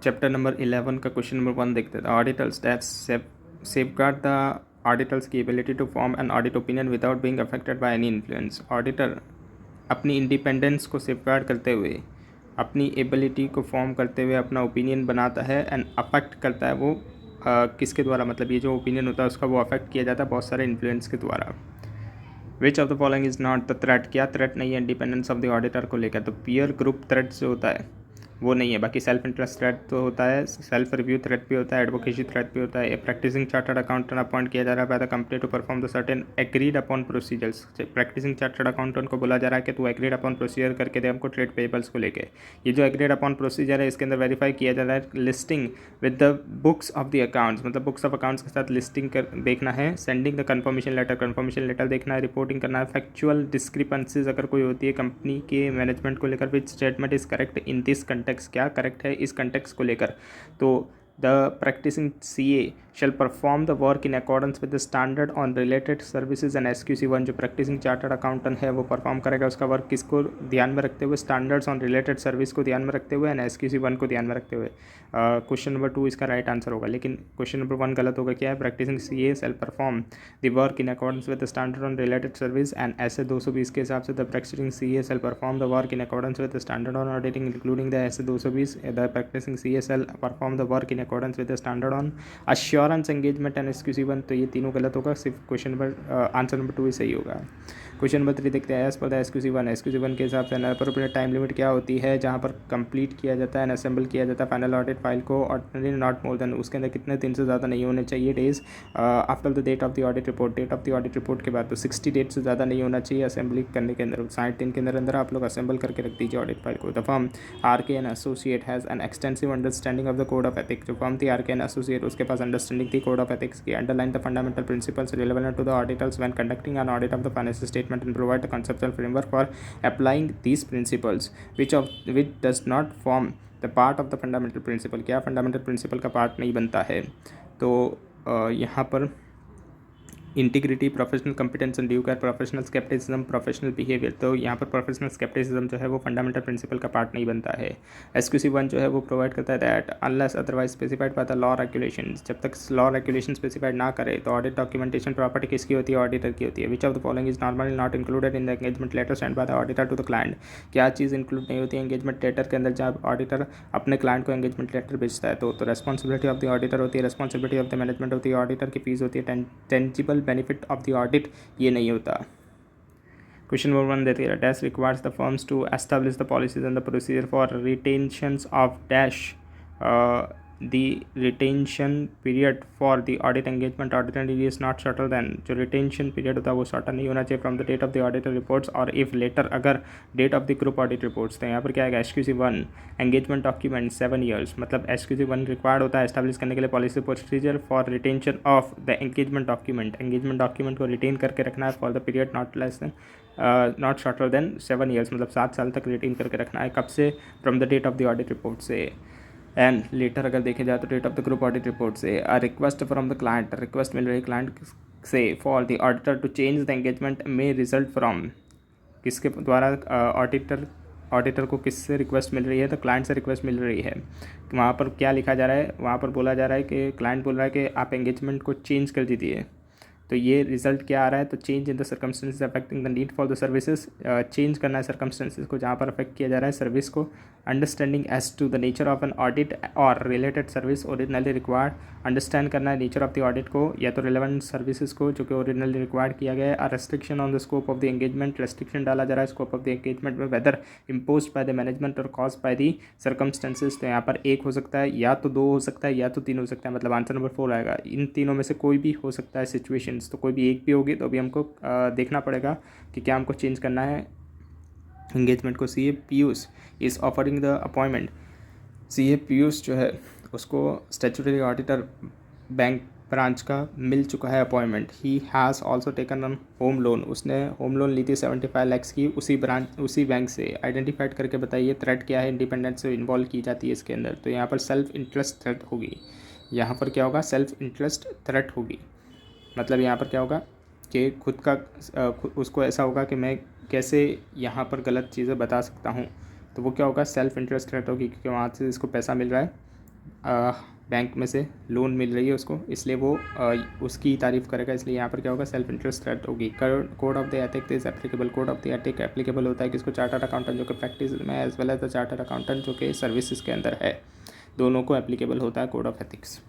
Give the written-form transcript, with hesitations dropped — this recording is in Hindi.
चैप्टर नंबर 11 का क्वेश्चन नंबर 1 देखते हैं. Auditors that safeguard the auditor's ability to form an audit opinion without being affected by any influence. Auditor अपनी इंडिपेंडेंस को सेफगार्ड करते हुए, अपनी एबिलिटी को फॉर्म करते हुए अपना ओपिनियन बनाता है एंड अफेक्ट करता है वो किसके द्वारा, मतलब ये जो ओपिनियन होता है उसका वो अफेक्ट किया जाता है बहुत सारे इन्फ्लुएंस के द्वारा. विच of the following is not the threat. क्या थ्रेट नहीं है इंडिपेंडेंस ऑफ द ऑडिटर को लेकर? तो पीयर ग्रुप थ्रेट जो होता है वो नहीं है. बाकी सेल्फ इंटरेस्ट थ्रेट तो होता है, सेल्फ रिव्यू थ्रेट भी होता है, एडवोकेसी थ्रेट भी होता है. प्रैक्टिसिंग चार्टर्ड अकाउंटेंट अपॉइंट किया जा रहा है by the company to perform the certain agreed upon procedures. Practicing chartered accountant को बोला जा रहा है कि तू एग्रीड अपॉन प्रोसीजर करके दे हमको ट्रेड पेबल्स को लेके. ये जो एग्रीड अपॉन प्रोसीजर है इसके अंदर वेरीफाई किया जा रहा है listing with the books of the accounts, मतलब बुक्स ऑफ अकाउंट्स के साथ लिस्टिंग कर देखना है. सेंडिंग द कन्फर्मेशन लेटर देखना है. रिपोर्टिंग करना है. फैक्चुअल डिस्क्रिपेंसीज अगर कोई होती है कंपनी के मैनेजमेंट को लेकर, which statement is correct in this context, क्या करेक्ट है इस कंटेक्स्ट को लेकर. तो the practicing CA shall perform the work in accordance with the standard on related services and SQC1. जो प्रैक्टिसिंग चार्टर्ड अकाउंटेंट है वो परफॉर्म करेगा उसका वर्क किसको ध्यान में रखते हुए? स्टैंडर्ड्स ऑन रिलेटेड सर्विस को ध्यान में रखते हुए एंड SQC1 को ध्यान में रखते हुए. क्वेश्चन नंबर 2 इसका राइट आंसर होगा, लेकिन क्वेश्चन नंबर 1 गलत होगा. क्या है? Practicing CA shall perform the work in accordance with the standard on related service and ऐसे 220 के हिसाब से the practicing CA shall perform the work in accordance with the standard on auditing including the ऐसे 220. The practicing CA shall perform the work in accordance with the standard on assurance engagement and SQC1. तो ये तीनों गलत होगा, सिर्फ क्वेश्चन नंबर आंसर नंबर 2 ही सही होगा. क्वेश्चन नंबर 3 देखते हैं. एज पर द SQC1 के हिसाब से अनअप्रोप्रिएट टाइम लिमिट क्या होती है जहाँ पर कंप्लीट किया जाता है एंड असेंबल किया जाता है फाइनल ऑडिट फाइल को? ऑर्डिनरी नॉट मोर देन, उसके अंदर कितने दिन से ज़्यादा नहीं होने चाहिए days after the date of the audit report. Date of the audit report के बाद तो 60 डेट से ज़्यादा नहीं होना चाहिए असेंबली करने के अंदर. 60 दिन के अंदर आप लोग असेंबल करके रख दीजिए ऑडिट फाइल को. The firm RK and associate has an extensive understanding of the code of ethics. जो फर्म थी RK एंड एसोसिएट उसके पास अंडरस्टैंडिंग थी कोड ऑफ एथिक्स की. Underline the fundamental principles relevant to the auditors when conducting an audit of the financial statement and provide the conceptual framework for applying these principles. which does not form the part of the fundamental principle. क्या fundamental principle का part नहीं बनता है? तो यहाँ पर integrity, professional competence and due care, professional scepticism, professional behaviour. तो यहाँ पर प्रोफेशनल स्केप्टिसिज्म जो है वो फंडामेंटल प्रिंसिपल का पार्ट नहीं बनता है. SQC1 जो है वो प्रोवाइड करता है that unless otherwise specified by the law regulation. जब तक लॉ रेगुलेशन स्पेसिफाइड ना करे तो ऑडिट डॉक्यूमेंटेशन प्रॉपर्टी किसकी होती है? ऑडिटर की होती है. Which of the following is normally not included in the engagement letter send by the auditor to the client. क्या चीज़ इंक्लूड नहीं होती है एंगेजमेंट लेटर के अंदर जब ऑडिटर अपने क्लाइंट को एंगेजमेंट लेटर भेजता है? तो रेस्पॉन्सिबिलिटी ऑफ द ऑडिटर होती है, रेस्पॉन्सिबिलिटी ऑफ द मैनेजमेंट होती है, ऑडिटर की फीस होती है, tangible benefit of the audit ये नहीं होता. क्वेश्चन नंबर 1 देते हैं. Dash requires the firms to establish the policies and the procedure for retentions of dash the retention period for the audit engagement ordinarily is not shorter than. जो retention period होता है वो shorter नहीं होना चाहिए from the date of the auditor reports or if later अगर date of the group audit reports. तो यहाँ पर क्या आएगा? SQC1 engagement document 7 years, मतलब SQC1 required होता है establish करने के लिए policy procedure for retention of the engagement document को retain करके रखना है for the period not less than not shorter than 7 years, मतलब 7 साल तक retain करके रखना है. कब से? from the date of the audit report से. एंड लेटर अगर देखे जाए तो date of the group audit report से. Request from the client, request मिल रही है क्लाइंट से for the auditor to change the engagement में रिजल्ट फ्रॉम किसके द्वारा? ऑडिटर को किससे रिक्वेस्ट मिल रही है? तो क्लाइंट से रिक्वेस्ट मिल रही है. वहाँ पर क्या लिखा जा रहा है? वहाँ पर बोला जा रहा है कि क्लाइंट बोल रहा है कि आप एंगेजमेंट को चेंज कर दीजिए. तो ये रिजल्ट क्या आ रहा है? तो change in the circumstances affecting the need for the services. Change करना है सर्कमस्टेंसेज को जहाँ पर अफेक्ट किया जा रहा है सर्विस को. Understanding as to the nature of an audit और related service originally required. Understand करना है नेचर ऑफ द ऑडिट को या तो रिलेवेंट सर्विसेज को जो कि ओरिजिनली रिक्वायर्ड किया गया है. Restriction on the scope of the engagement, restriction डाला जा रहा है स्कोप ऑफ द एंगेजमेंट में whether impose by the management or cause by the circumstances. तो यहाँ पर एक हो सकता है, या तो 2 हो सकता है, या तो 3 हो सकता है, मतलब आंसर नंबर 4 आएगा. इन तीनों में से कोई भी हो सकता है सिचुएशंस, तो कोई भी एक भी होगी तो अभी हमको देखना पड़ेगा कि क्या हमको चेंज करना है एंगेजमेंट को. CA Piyush is offering the appointment. CA Piyush जो है उसको स्टैट्यूटरी ऑडिटर बैंक ब्रांच का मिल चुका है appointment. He has also taken on home loan. उसने होम लोन ली थी 75 लाख की उसी बैंक से. आइडेंटिफाइड करके बताइए थ्रेट क्या है इंडिपेंडेंस से इन्वॉल्व की जाती है इसके अंदर. तो यहाँ पर सेल्फ इंटरेस्ट थ्रेट होगी. यहाँ पर क्या होगा? सेल्फ इंटरेस्ट थ्रेट होगी. मतलब यहाँ पर क्या होगा कि खुद का उसको ऐसा होगा कि मैं कैसे यहाँ पर गलत चीज़ें बता सकता हूँ. तो वो क्या होगा? सेल्फ इंटरेस्ट थ्रेट होगी क्योंकि वहाँ से इसको पैसा मिल रहा है बैंक में से लोन मिल रही है उसको, इसलिए वो उसकी तारीफ़ करेगा, इसलिए यहाँ पर क्या होगा, सेल्फ इंटरेस्ट थ्रेट होगी। Code of the ethic is applicable. Code of the ethic applicable होता है किसको, चार्टर्ड अकाउंटेंट जो कि प्रैक्टिस में, as well as the chartered accountant जो कि सर्विसेज के अंदर है, दोनों को एप्लीकेबल होता है कोड ऑफ एथिक्स।